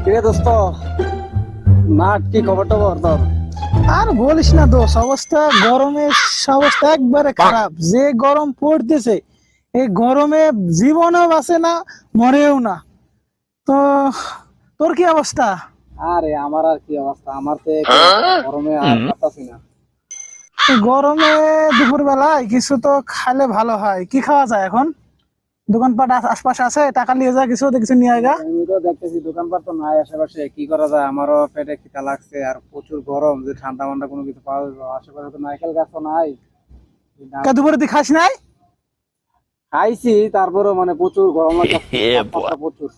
কিরে দোস্ত, মাঠ কি খবর টবর তোর? আর বলিস না দোষ, অবস্থা গরমের অবস্থা একবারে খারাপ। যে গরম পড়তেছে, এই গরমে জীবনও বাঁচে না, মরেও না। তো তোর কি অবস্থা? আরে আমার আর কি অবস্থা, আমার তো গরমে আর পারতাছি না। এই গরমে দুপুর বেলায় কিছু তো খাইলে ভালো হয়। কি খাওয়া যায় এখন? দোকানপাট আশপাশে আছে? টাকা নিয়ে যা, কিছু কিছু নিয়ে আয় গা। আমি তো দেখতেছি দোকানপাট তো নাই আশেপাশে, কি করা যায়? আমারও পেটে খিদা লাগছে আর প্রচুর গরম, যে ঠান্ডা মান্ডা কোনো কিছু পাওয়া যাবে আশেপাশে তো নারকেল গাছও নাই। দুপুরে তুই খাস নাই? খাইছি, তারপরেও মানে প্রচুর গরম লাগছে, প্রচুর।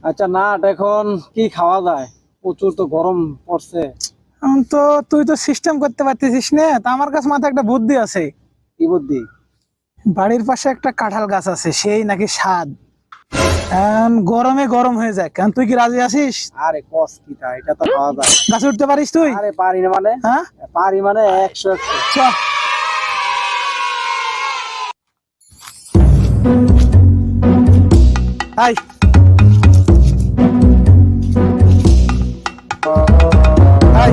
আচ্ছা না, এখন কি খাওয়া যায়? প্রচুর তো গরম পড়ছে। তো তুই তো সিস্টেম করতে পারতেছিস না। তা আমার কাছে মাথায় একটা বুদ্ধি আছে। কি বুদ্ধি? বাড়ির পাশে একটা কাঁঠাল গাছ আছে, সেই নাকি স্বাদ। গরমে গরম হয়ে যায়। কেন, তুই কি রাজি আছিস? আরে কস কি তা, এটা তো খাওয়া যায়। গাছে উঠতে পারিস তুই? আরে পারি না মানে? হ্যাঁ পারি মানে 100 চ। আই আই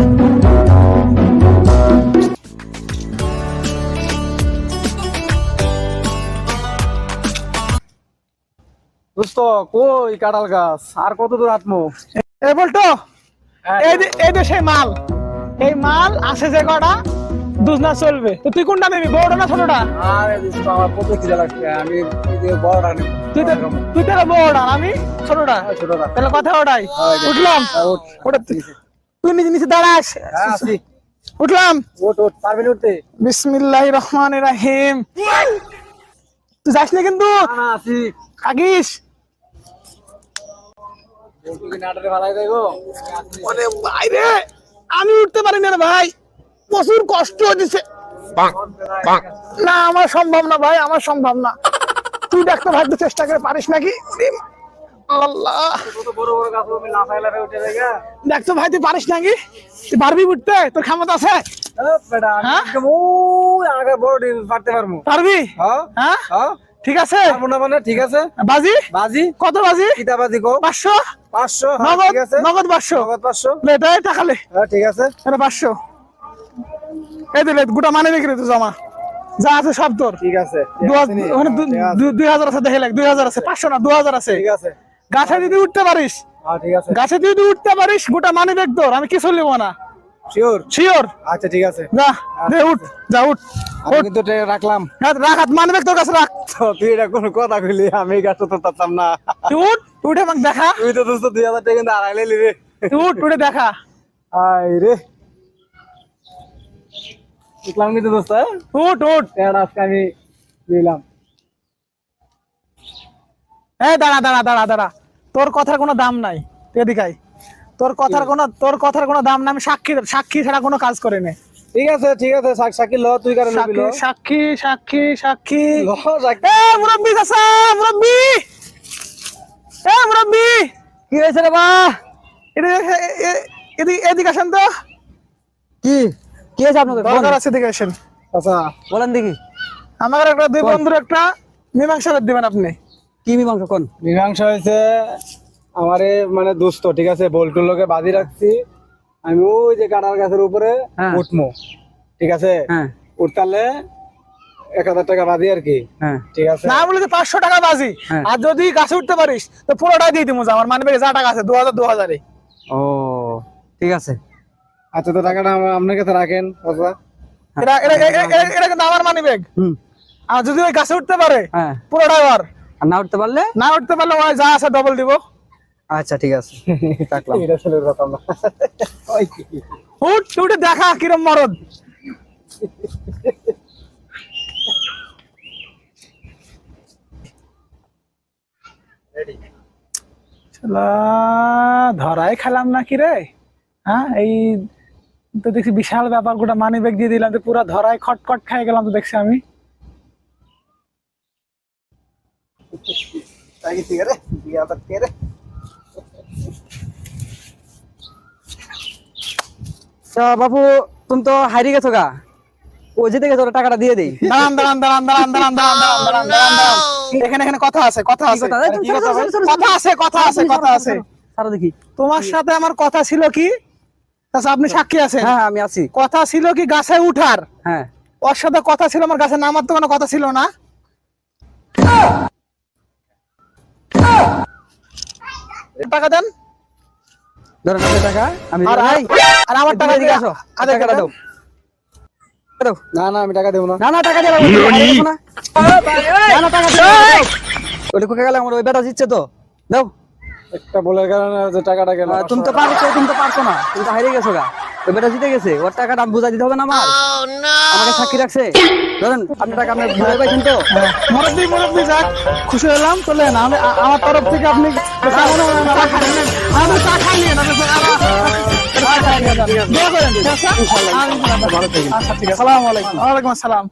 দোস্ত, কই কাঁঠাল গাছ? আর কত দূর আত্মো? এ বলতো, এই যে সেই মাল, এই মাল আছে যে কটা দুজনা চলবে। তো তুই কোনটা নিবি, বড়টা না ছোটটা? আরে দোস্ত, আমার কত খিদে লাগছে, আমি বড়টা নেব। তুই তাহলে বড়টা, আমি ছোটটা। ছোটটা। তাহলে কথা ওটাই। উঠলাম। ওটা তুই নিজে নিচে দাঁড়াস। আসি। উঠলাম। ওঠ ওঠ, পারবি না উঠতে? বিসমিল্লাহির রহমানির রহিম। তুই যাস না কিন্তু, না আসি। থাকিস। নাটরে ভালাই দেবো। ওরে বাইরে, আমি উঠতে পারি না রে ভাই, প্রচুর কষ্ট হচ্ছে। না আমার সম্ভব না ভাই, আমার সম্ভব না। তুই দেখতে ভাই, তুই চেষ্টা করে পারিস নাকি? আল্লাহ, কত বড় বড় গাছ, আমি না পাইলে উঠে যাইগা। দেখতো ভাই তুই পারিস নাকি? তুই পারবি উঠতে? তোর ক্ষমতা আছে? বেটা হ্যাঁ? একদম ওই আগে বড় ডিম পারতে পারবো। পারবি? হ্যাঁ হ্যাঁ হ্যাঁ, ঠিক আছে। পারবো না মানে? ঠিক আছে। বাজি বাজি? কত বাজি? কিতা বাজি কো? 500 500? হ্যাঁ নগদ, ঠিক আছে। নগদ 500। নগদ 500? লে দে টাকা লে। হ্যাঁ ঠিক আছে। এটা 500। এই দিলে গোটা মানে রেখে দে, তুই জমা যা আছে সব তোর। ঠিক আছে। 2000 আছে, দেখে লাগ 2000 আছে, 500 না 2000 আছে। ঠিক আছে। গাছে যদি উঠতে পারিস, হ্যাঁ ঠিক আছে। গাছে যদি উঠতে পারিস, গোটা মানে দেখ তোর, আমি কিছু লিব না। শিওর? শিওর। আচ্ছা ঠিক আছে। যা দে, উঠ, যা উঠ। আমি কিন্তু রাখলাম। রাখ হাত, মানে দেখ তোর কাছে রাখ। তো তুই এটা কোনো কথা কইলি, আমি গাছটা তো পারতাম না। তুই উঠ, উঠে আমাকে দেখা। তুই তো দোস্ত 2000 টাকা কিন্তু আড়াইলে নিলি রে। তুই উঠ, উঠে দেখা। আই রে, দেখলাম কিন্তু দোস্ত, উঠ উঠ। এটা আজকে আমি দিলাম। এই দাঁড়া দাঁড়া দাঁড়া দাঁড়া, তোর কথার কোনো দাম নাই। তুই এদিকে আয়। তোর কথার কোনো দাম নাই। আমি সাক্ষী, সাক্ষী ছাড়া কোনো কাজ করে নে। ঠিক আছে ঠিক আছে, সাক্ষী ল, তুই কারণ নিবি ল। সাক্ষী সাক্ষী সাক্ষী। ল সাক্ষী। এ মুরব্বি চাচা, মুরব্বি, এ মুরব্বি। কি হয়েছে রে বা? এদিকে আসেন তো। কি কি হয়েছে আপনাদের? দরকার আছে, এদিকে আসেন। আচ্ছা বলেন দেখি। আমার একটা, দুই বন্ধুর একটা মীমাংসা করে দিবেন আপনি। কি মীমাংসা কোন? মীমাংসা হয়েছে আমারে মানে দোস্ত, ঠিক আছে, বল্টুর লোকে বাঁধি রাখছি। আমি ওই যে কাঁঠাল গাছের উপরে উঠমো, ঠিক আছে, উঠতালে 1000 টাকা বাঁধি আর কি। ঠিক আছে, না বলে 500 টাকা বাজি। আর যদি গাছে উঠতে পারিস তো পুরোটাই দিয়ে দিব। আমার মানে যা টাকা আছে 2000 2000। ও ঠিক আছে। আচ্ছা তো টাকাটা আপনার কাছে রাখেন। এটা কিন্তু আমার মানি ব্যাগ। আর যদি ওই গাছে উঠতে পারে পুরোটাই ওর। আর না উঠতে পারলে? না উঠতে পারলে ওই যা আছে ডবল দিব। আচ্ছা ঠিক আছে, রাখলাম। এটা ছেলের কথা না। উঠ, উঠে দেখা কিরম মরদ। ধরাই খেলাম নাকি রে? হ্যাঁ, এই তো দেখছি বিশাল ব্যাপার। গোটা মানি ব্যাগ দিয়ে দিলাম, তো পুরা ধরাই খটখট খাই গেলাম তো দেখছি আমি। বাবু তুমি তো হারিয়ে গেছো গা, ও যেতে গেছো, টাকাটা দিয়ে দেই। দাঁড়ান দাঁড়ান দাঁড়ান দাঁড়ান দাঁড়ান দাঁড়ান দাঁড়ান দাঁড়ান দাঁড়ান দাঁড়ান। এখানে এখানে কথা আছে, কথা আছে, কথা আছে, কথা আছে, কথা আছে। সারা দেখি। তোমার সাথে আমার কথা ছিল কি চাচা, আপনি সাক্ষী আছেন? হ্যাঁ আমি আছি। কথা ছিল কি গাছে উঠার? হ্যাঁ ওর সাথে কথা ছিল, আমার গাছে নামার তো কোনো কথা ছিল না। টাকা দেন। ধরেন আপনার টাকা, আমি আর আর আমার টাকা এদিকে আসো, আধা টাকাটা দাও। দাও। না না আমি টাকা দেবো না। না না টাকা দেবো না, না না টাকা দেবো। ওটা কোথায় গেল? আমার ওই বেটা জিতছে তো, দাও। একটা বলার কারণে যে টাকাটা গেল। তুমি তো পারছো, তুমি তো পারছো না, তুমি তো হারিয়ে গেছো গা। ওই বেটা জিতে গেছে, ওর টাকাটা বুঝাই দিতে হবে না আমার? আমাকে সাক্ষী রাখছে। ধরেন আপনার টাকা আপনি বুঝাই পাইছেন তো? মুরব্বী যাক, খুশি হলাম। চলেন, আমার তরফ থেকে আপনি আমি চা খাই নিয়ে দোয়া করেন। আচ্ছা ঠিক আছে, আসসালামু আলাইকুম। ওয়ালাইকুম আসসালাম।